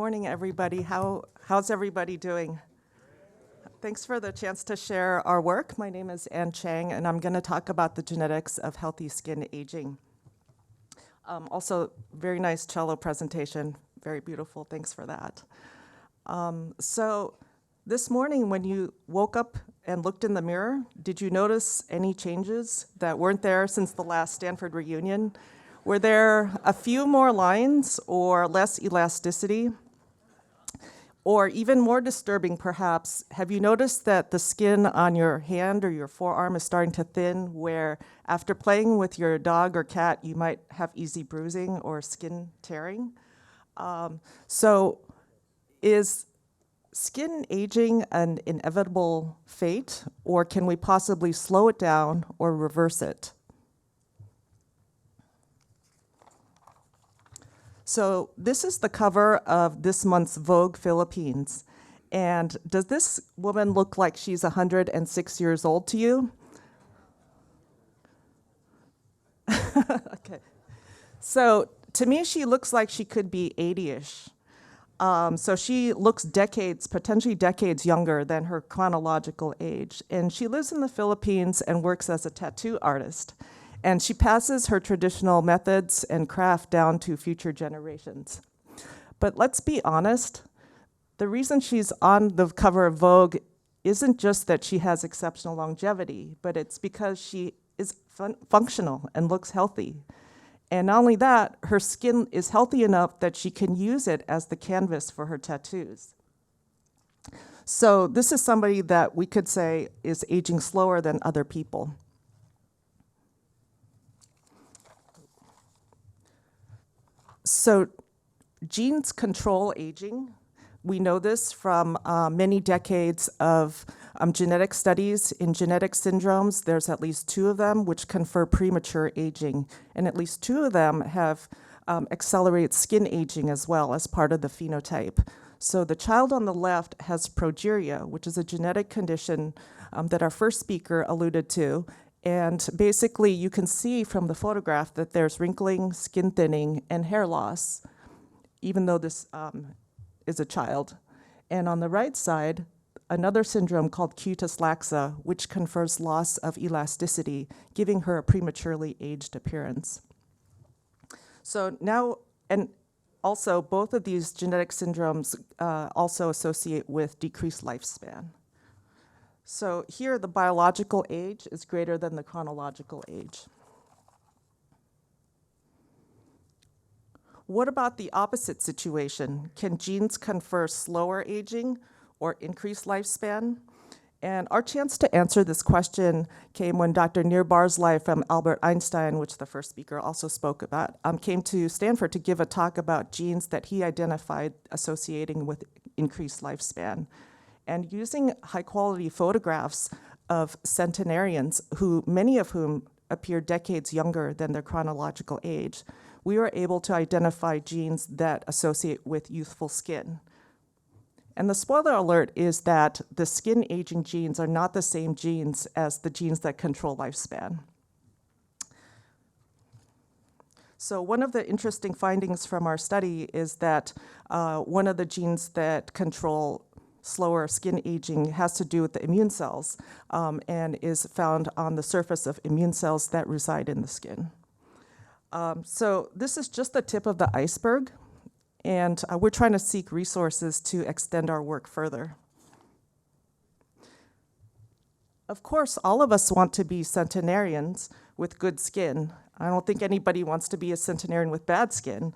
morning, everybody. How's everybody doing? Thanks for the chance to share our work. My name is Chang, and I'm going to talk about the genetics of healthy skin aging. Also, very nice cello presentation. Very beautiful. Thanks for that. So this morning, when you woke up and looked in the mirror, did you notice any changes that weren't there since the last Stanford reunion? Were there a few more lines or less elasticity? Or even more disturbing, perhaps, have you noticed that the skin on your hand or your forearm is starting to thin, where after playing with your dog or cat, you might have easy bruising or skin tearing? So is skin aging an inevitable fate, or can we possibly slow it down or reverse it? So this is the cover of this month's Vogue Philippines. And does this woman look like she's 106 years old to you? Okay. So to me, she looks like she could be 80-ish. So she looks decades, potentially decades younger than her chronological age. And she lives in the Philippines and works as a tattoo artist. And she passes her traditional methods and craft down to future generations. But let's be honest, the reason she's on the cover of Vogue isn't just that she has exceptional longevity, but it's because she is functional and looks healthy. And not only that, her skin is healthy enough that she can use it as the canvas for her tattoos. So this is somebody that we could say is aging slower than other people. So genes control aging. We know this from many decades of genetic studies. In genetic syndromes, there's at least 2 of them which confer premature aging, and at least 2 of them have accelerated skin aging as well as part of the phenotype. So the child on the left has progeria, which is a genetic condition that our first speaker alluded to. And basically, you can see from the photograph that there's wrinkling, skin thinning, and hair loss, even though this is a child. And on the right side, another syndrome called cutis laxa, which confers loss of elasticity, giving her a prematurely aged appearance. So now, and also both of these genetic syndromes also associate with decreased lifespan. So here, the biological age is greater than the chronological age. What about the opposite situation? Can genes confer slower aging or increased lifespan? And our chance to answer this question came when Dr. Nir Barzilai from Albert Einstein, which the first speaker also spoke about, came to Stanford to give a talk about genes that he identified associating with increased lifespan. And using high-quality photographs of centenarians, many of whom appear decades younger than their chronological age, we were able to identify genes that associate with youthful skin. And the spoiler alert is that the skin aging genes are not the same genes as the genes that control lifespan. So one of the interesting findings from our study is that one of the genes that control slower skin aging has to do with the immune cells and is found on the surface of immune cells that reside in the skin. So this is just the tip of the iceberg, and we're trying to seek resources to extend our work further. Of course, all of us want to be centenarians with good skin. I don't think anybody wants to be a centenarian with bad skin.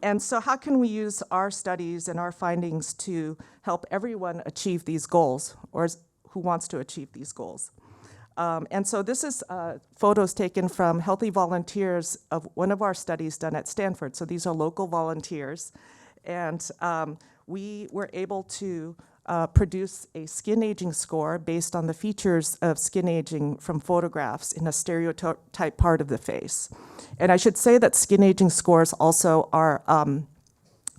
And so how can we use our studies and our findings to help everyone achieve these goals, or who wants to achieve these goals? And so this is photos taken from healthy volunteers of one of our studies done at Stanford. So these are local volunteers. And we were able to produce a skin aging score based on the features of skin aging from photographs in a stereotype part of the face. And I should say that skin aging scores also are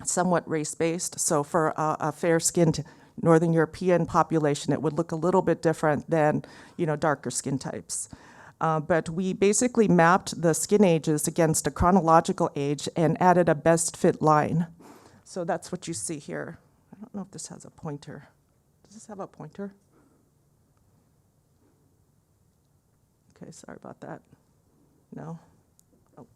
somewhat race-based. So for a fair-skinned Northern European population, it would look a little bit different than, darker skin types. But we basically mapped the skin ages against a chronological age and added a best fit line. So that's what you see here. I don't know if this has a pointer. Does this have a pointer? Okay, sorry about that. No? Oh,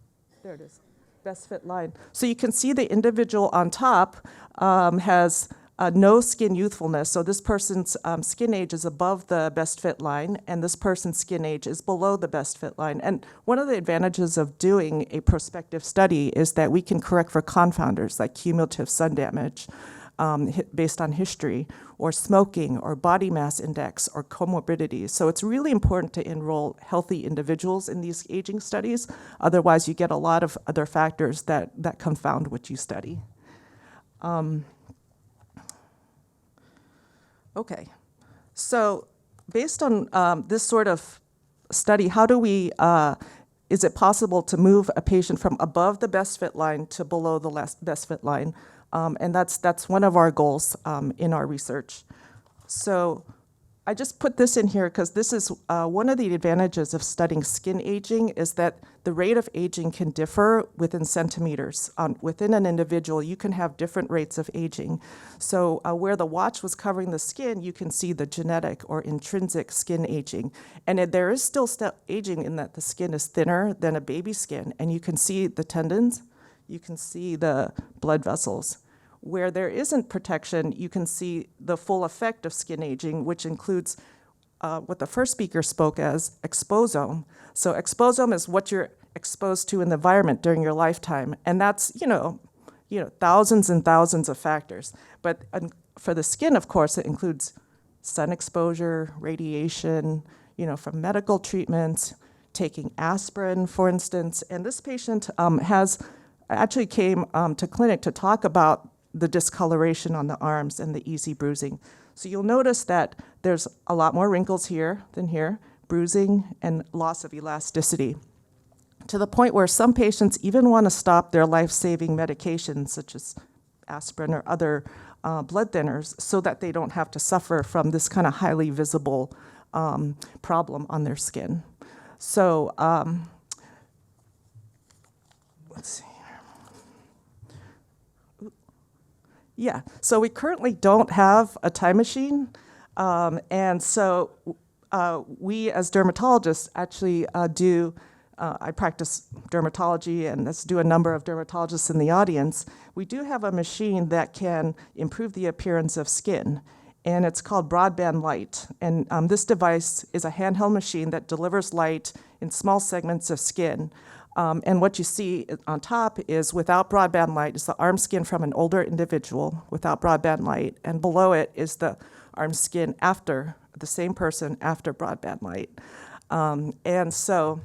there it is. Best fit line. So you can see the individual on top has no skin youthfulness. So this person's skin age is above the best fit line, and this person's skin age is below the best fit line. And one of the advantages of doing a prospective study is that we can correct for confounders like cumulative sun damage based on history, or smoking, or body mass index, or comorbidities. So it's really important to enroll healthy individuals in these aging studies. Otherwise, you get a lot of other factors that confound what you study. Okay, so based on this sort of study, how do we, is it possible to move a patient from above the best fit line to below the best fit line? And that's one of our goals in our research. So I just put this in here because this is one of the advantages of studying skin aging is that the rate of aging can differ within centimeters. Within an individual, you can have different rates of aging. So where the watch was covering the skin, you can see the genetic or intrinsic skin aging. And there is still aging in that the skin is thinner than a baby skin, and you can see the tendons, you can see the blood vessels. Where there isn't protection, you can see the full effect of skin aging, which includes what the first speaker spoke as exposome. So exposome is what you're exposed to in the environment during your lifetime, and that's thousands and thousands of factors. But for the skin, of course, it includes sun exposure, radiation, from medical treatments, taking aspirin, for instance. And this patient actually came to clinic to talk about the discoloration on the arms and the easy bruising. So you'll notice that there's a lot more wrinkles here than here, bruising and loss of elasticity, to the point where some patients even want to stop their life-saving medications, such as aspirin or other blood thinners, so that they don't have to suffer from this kind of highly visible problem on their skin. So let's see. Yeah, so we currently don't have a time machine, and so we as dermatologists actually I practice dermatology, and let's do a number of dermatologists in the audience. We do have a machine that can improve the appearance of skin, and it's called Broadband Light. And this device is a handheld machine that delivers light in small segments of skin. And what you see on top is, without broadband light, is the arm skin from an older individual without broadband light, and below it is the arm skin after the same person after broadband light. And so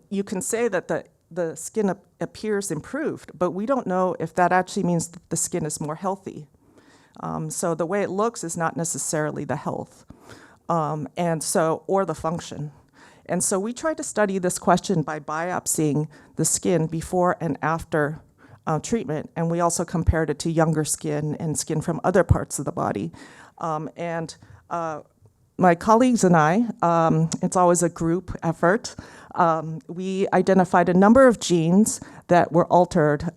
you can say that the skin appears improved, but we don't know if that actually means that the skin is more healthy. So the way it looks is not necessarily the health, or the function. And so we tried to study this question by biopsying the skin before and after treatment, and we also compared it to younger skin and skin from other parts of the body. My colleagues and I, it's always a group effort, we identified a number of genes that were altered,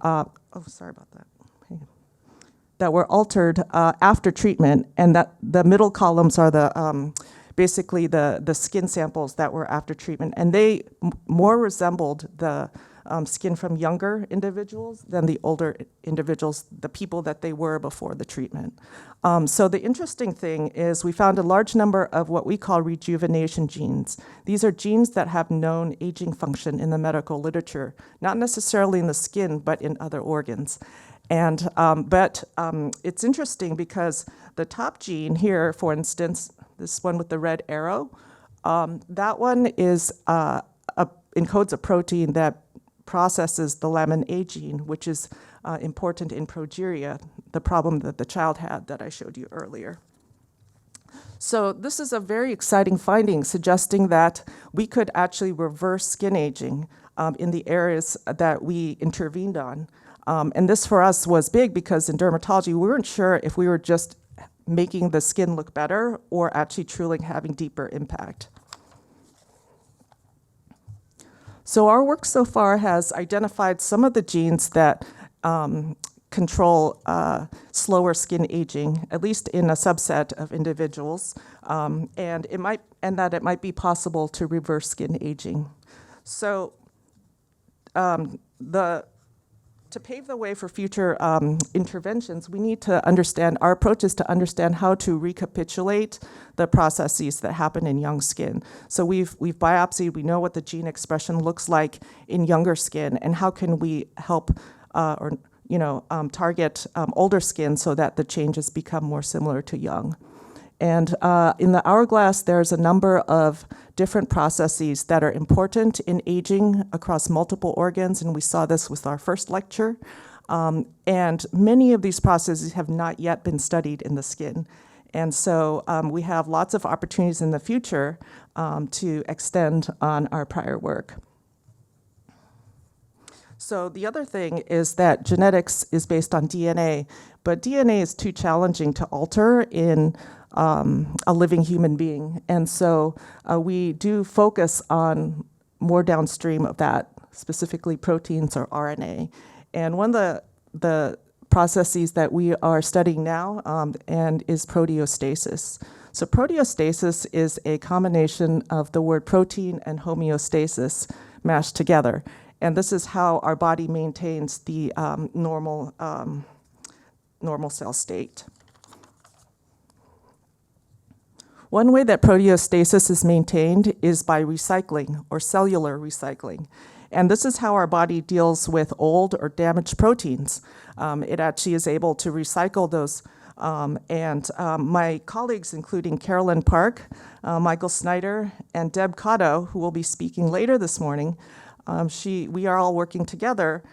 that were altered after treatment, and that the middle columns are the basically the skin samples that were after treatment, and they more resembled the skin from younger individuals than the older individuals, the people that they were before the treatment. So the interesting thing is we found a large number of what we call rejuvenation genes. These are genes that have known aging function in the medical literature, not necessarily in the skin, but in other organs. And but it's interesting because the top gene here, for instance, this one with the red arrow, that one is encodes a protein that processes the lamin A gene, which is important in progeria, the problem that the child had that I showed you earlier. So this is a very exciting finding, suggesting that we could actually reverse skin aging in the areas that we intervened on. And this for us was big because in dermatology, we weren't sure if we were just making the skin look better or actually truly having deeper impact. So our work so far has identified some of the genes that control slower skin aging, at least in a subset of individuals, and that it might be possible to reverse skin aging. So to pave the way for future interventions, we need to understand, our approach is to understand how to recapitulate the processes that happen in young skin. So we've biopsied, we know what the gene expression looks like in younger skin, and how can we help target older skin so that the changes become more similar to young. And in the hourglass, there's a number of different processes that are important in aging across multiple organs, and we saw this with our first lecture. And many of these processes have not yet been studied in the skin. And so we have lots of opportunities in the future to extend on our prior work. So the other thing is that genetics is based on DNA, but DNA is too challenging to alter in a living human being. And so we do focus on more downstream of that, specifically proteins or RNA. And one of the processes that we are studying now and is proteostasis. So proteostasis is a combination of the word protein and homeostasis mashed together. And this is how our body maintains the normal cell state. One way that proteostasis is maintained is by recycling or cellular recycling. And this is how our body deals with old or damaged proteins. It actually is able to recycle those. My colleagues, including Carolyn Park, Michael Snyder, and Deb Cotto, who will be speaking later this morning, we are all working together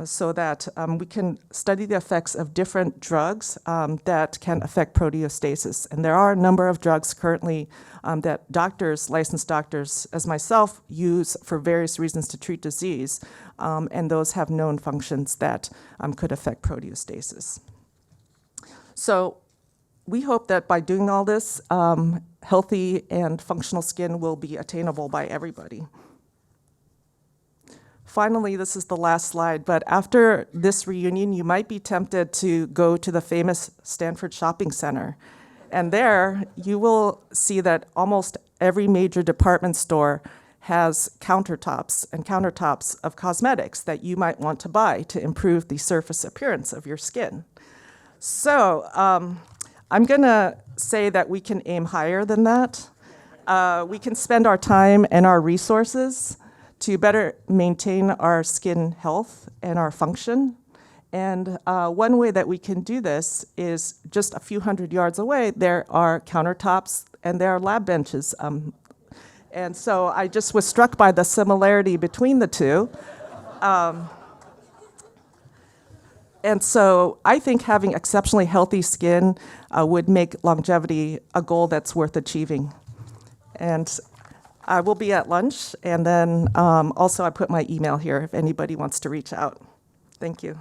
so that we can study the effects of different drugs that can affect proteostasis. And there are a number of drugs currently that doctors, licensed doctors, as myself, use for various reasons to treat disease. And those have known functions that could affect proteostasis. So we hope that by doing all this, healthy and functional skin will be attainable by everybody. Finally, this is the last slide, but after this reunion, you might be tempted to go to the famous Stanford shopping center. And there, you will see that almost every major department store has countertops of cosmetics that you might want to buy to improve the surface appearance of your skin. So I'm gonna say that we can aim higher than that. We can spend our time and our resources to better maintain our skin health and our function. And one way that we can do this is just a few hundred yards away, there are countertops and there are lab benches. And so I just was struck by the similarity between the two. And so I think having exceptionally healthy skin would make longevity a goal that's worth achieving. And I will be at lunch, and then also I put my email here if anybody wants to reach out. Thank you.